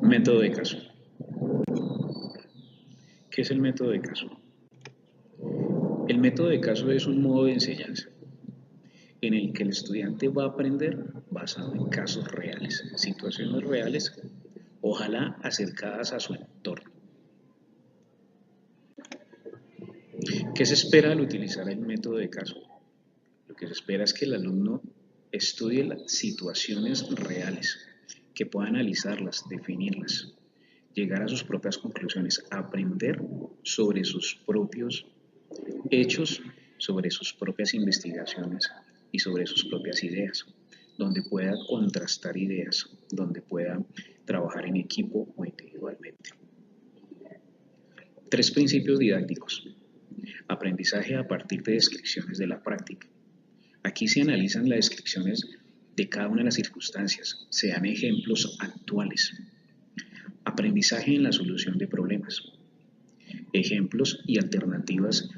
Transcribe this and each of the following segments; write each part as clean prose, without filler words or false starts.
Método de caso. ¿Qué es el método de caso? El método de caso es un modo de enseñanza en el que el estudiante va a aprender basado en casos reales, situaciones reales, ojalá acercadas a su entorno. ¿Qué se espera al utilizar el método de caso? Lo que se espera es que el alumno estudie las situaciones reales, que pueda analizarlas, definirlas, llegar a sus propias conclusiones, aprender sobre sus propios hechos, sobre sus propias investigaciones y sobre sus propias ideas, donde pueda contrastar ideas, donde pueda trabajar en equipo o individualmente. 3 principios didácticos. Aprendizaje a partir de descripciones de la práctica. Aquí se analizan las descripciones de cada una de las circunstancias, se dan ejemplos actuales. Aprendizaje en la solución de problemas. Ejemplos y alternativas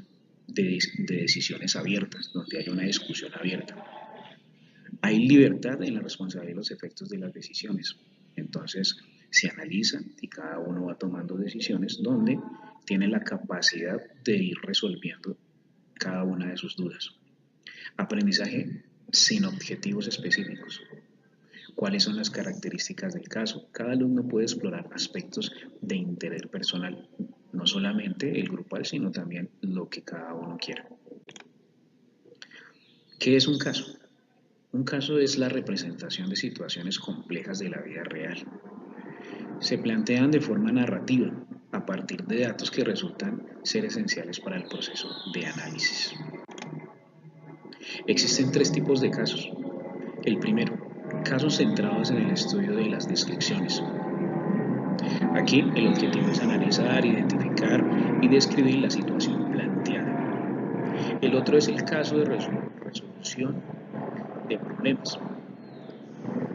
de decisiones abiertas, donde hay una discusión abierta. Hay libertad en la responsabilidad de los efectos de las decisiones. Entonces se analizan y cada uno va tomando decisiones donde tiene la capacidad de ir resolviendo cada una de sus dudas. Aprendizaje sin objetivos específicos. ¿Cuáles son las características del caso? Cada alumno puede explorar aspectos de interés personal, no solamente el grupal, sino también lo que cada uno quiera. ¿Qué es un caso? Un caso es la representación de situaciones complejas de la vida real. Se plantean de forma narrativa, a partir de datos que resultan ser esenciales para el proceso de análisis. Existen 3 tipos de casos. El primero, casos centrados en el estudio de las descripciones. Aquí el objetivo es analizar, identificar y describir la situación planteada. El otro es el caso de resolución de problemas.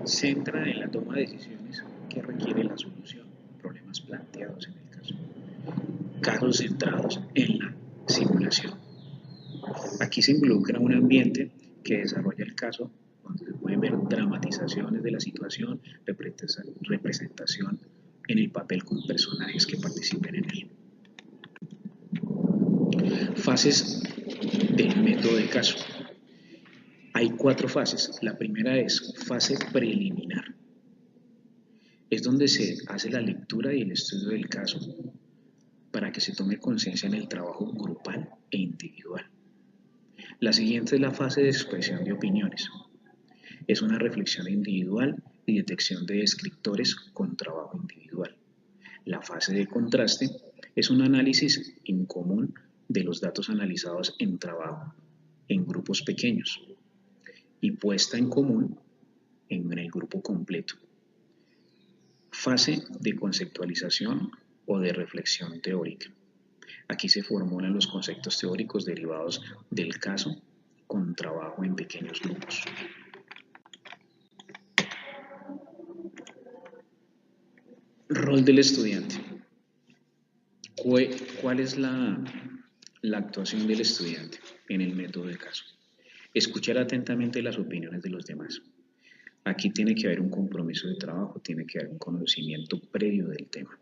Centra en la toma de decisiones que requiere la solución, problemas planteados en el caso. Casos centrados en la simulación. Aquí se involucra un ambiente que desarrolla el caso, donde se pueden ver dramatizaciones de la situación, representación en el papel con personajes que participen en él. Fases del método de caso. Hay 4 fases. La primera es fase preliminar. Es donde se hace la lectura y el estudio del caso para que se tome conciencia en el trabajo grupal e individual. La siguiente es la fase de expresión de opiniones. Es una reflexión individual y detección de descriptores con trabajo individual. La fase de contraste es un análisis en común de los datos analizados en trabajo en grupos pequeños y puesta en común en el grupo completo. Fase de conceptualización o de reflexión teórica. Aquí se formulan los conceptos teóricos derivados del caso con trabajo en pequeños grupos. Rol del estudiante. ¿Cuál es la actuación del estudiante en el método de caso? Escuchar atentamente las opiniones de los demás. Aquí tiene que haber un compromiso de trabajo, tiene que haber un conocimiento previo del tema.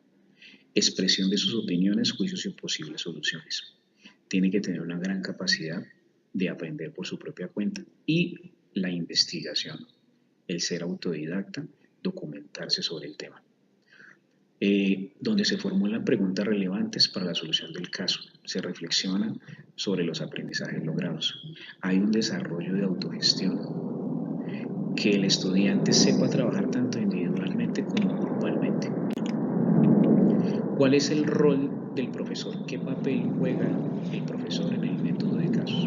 Expresión de sus opiniones, juicios y posibles soluciones. Tiene que tener una gran capacidad de aprender por su propia cuenta y la investigación, el ser autodidacta, documentarse sobre el tema. Donde se formulan preguntas relevantes para la solución del caso, se reflexiona sobre los aprendizajes logrados. Hay un desarrollo de autogestión, que el estudiante sepa trabajar tanto individualmente como grupalmente. ¿Cuál es el rol del profesor? ¿Qué papel juega el profesor en el método de casos?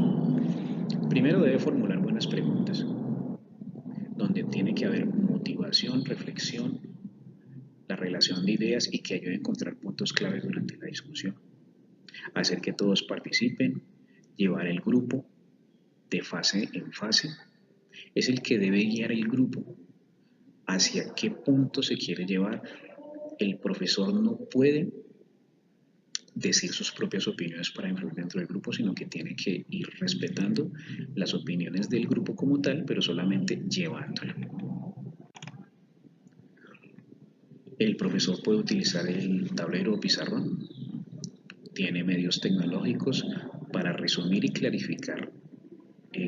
Primero debe formular buenas preguntas, donde tiene que haber motivación, reflexión, la relación de ideas y que ayude a encontrar puntos claves durante la discusión. Hacer que todos participen, llevar el grupo de fase en fase. Es el que debe guiar el grupo hacia qué punto se quiere llevar. El profesor no puede decir sus propias opiniones para influir dentro del grupo, sino que tiene que ir respetando las opiniones del grupo como tal, pero solamente llevándola. El profesor puede utilizar el tablero o pizarrón, tiene medios tecnológicos para resumir y clarificar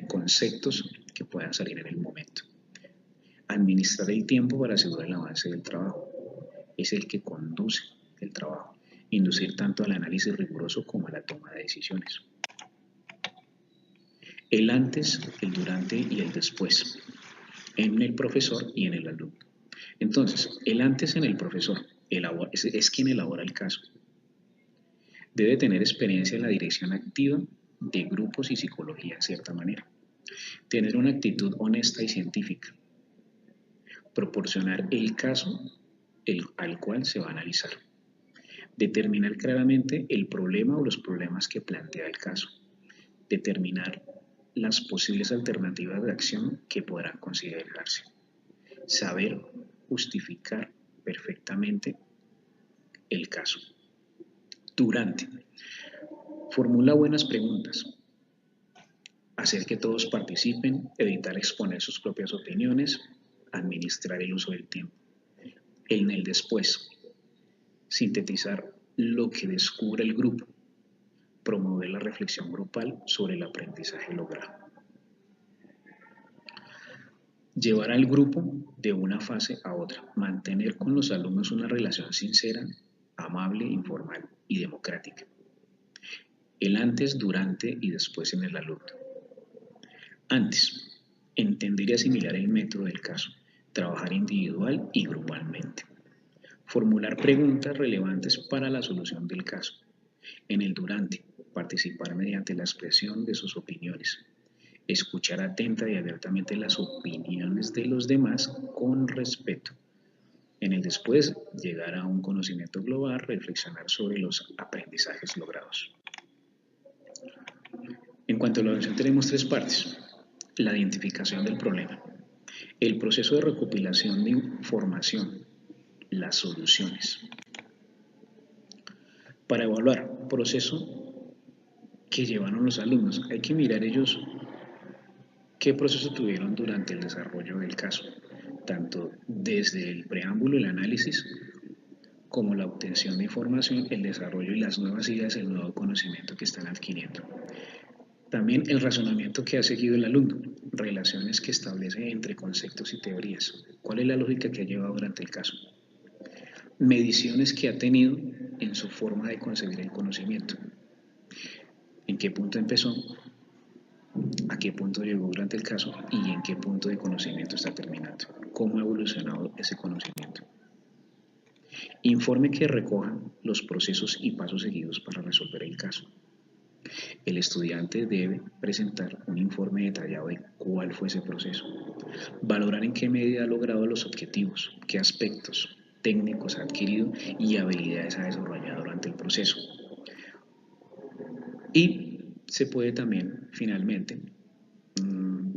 conceptos que puedan salir en el momento. Administrar el tiempo para asegurar el avance del trabajo. Es el que conduce el trabajo. Inducir tanto al análisis riguroso como a la toma de decisiones. El antes, el durante y el después. En el profesor y en el alumno. Entonces, el antes en el profesor es quien elabora el caso. Debe tener experiencia en la dirección activa de grupos y psicología en cierta manera. Tener una actitud honesta y científica. Proporcionar el caso al cual se va a analizar. Determinar claramente el problema o los problemas que plantea el caso. Determinar las posibles alternativas de acción que podrán considerarse. Saber justificar perfectamente el caso. Durante. Formula buenas preguntas. Hacer que todos participen, evitar exponer sus propias opiniones, administrar el uso del tiempo. En el después. Sintetizar lo que descubre el grupo. Promover la reflexión grupal sobre el aprendizaje logrado. Llevar al grupo de una fase a otra. Mantener con los alumnos una relación sincera, amable, informal y democrática. El antes, durante y después en el alumno. Antes, entender y asimilar el método del caso. Trabajar individual y grupalmente. Formular preguntas relevantes para la solución del caso. En el durante, participar mediante la expresión de sus opiniones. Escuchar atenta y abiertamente las opiniones de los demás con respeto. En el después, llegar a un conocimiento global, reflexionar sobre los aprendizajes logrados. En cuanto a la evaluación tenemos tres partes. La identificación del problema, el proceso de recopilación de información, las soluciones. Para evaluar proceso que llevaron los alumnos, hay que mirar ellos qué proceso tuvieron durante el desarrollo del caso, tanto desde el preámbulo, el análisis, como la obtención de información, el desarrollo y las nuevas ideas, el nuevo conocimiento que están adquiriendo. También el razonamiento que ha seguido el alumno, relaciones que establece entre conceptos y teorías, cuál es la lógica que ha llevado durante el caso, mediciones que ha tenido en su forma de concebir el conocimiento, en qué punto empezó, a qué punto llegó durante el caso y en qué punto de conocimiento está terminando, cómo ha evolucionado ese conocimiento. Informe que recoja los procesos y pasos seguidos para resolver el caso. El estudiante debe presentar un informe detallado de cuál fue ese proceso, valorar en qué medida ha logrado los objetivos, qué aspectos técnicos ha adquirido y habilidades ha desarrollado durante el proceso. Y se puede también, finalmente,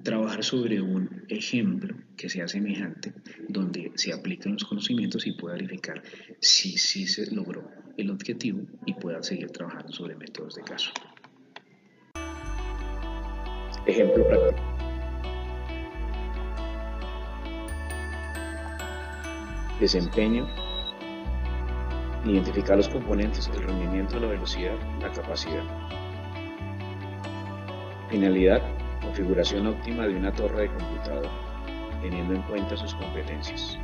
trabajar sobre un ejemplo que sea semejante, donde se apliquen los conocimientos y pueda verificar si se logró el objetivo y pueda seguir trabajando sobre métodos de caso. Ejemplo práctico. Desempeño. Identificar los componentes, el rendimiento, la velocidad, la capacidad. Finalidad. Configuración óptima de una torre de computador, teniendo en cuenta sus competencias.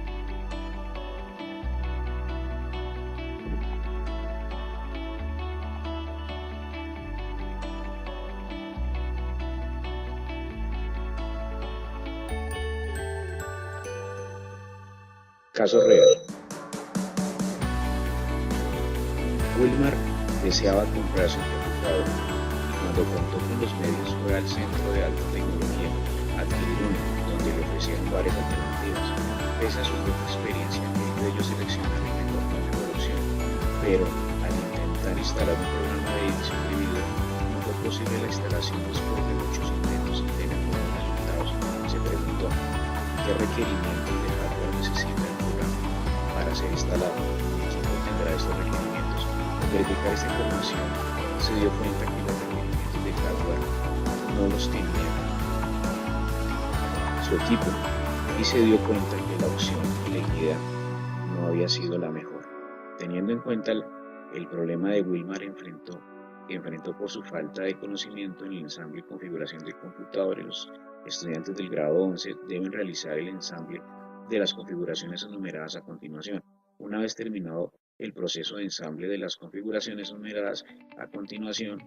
Caso real. Wilmar deseaba comprar su computador y cuando contó con los medios fue al centro de alta tecnología a adquirir uno donde le ofrecieron varias alternativas. Pese a su poca experiencia, el de ellos seleccionaron el mejor plan de producción, pero al intentar instalar un programa de edición de video no fue posible la instalación después de muchos intentos sin tener buenos resultados. Se preguntó qué requerimientos de hardware necesita el programa para ser instalado, quién tendrá estos requerimientos. Al verificar esta información se dio cuenta que los requerimientos de hardware no los tenía su equipo y se dio cuenta que la opción elegida no había sido la mejor. Teniendo en cuenta el problema de Wilmar que enfrentó por su falta de conocimiento en el ensamble y configuración del computador, los estudiantes del grado 11 deben realizar el ensamble de las configuraciones enumeradas a continuación. Una vez terminado el proceso de ensamble de las configuraciones enumeradas a continuación,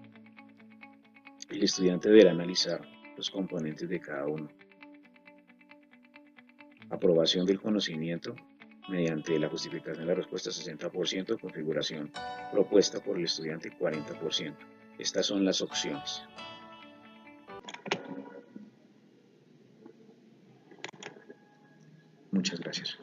el estudiante deberá analizar los componentes de cada uno. Aprobación del conocimiento mediante la justificación de la respuesta 60%, configuración propuesta por el estudiante 40%. Estas son las opciones. Muchas gracias.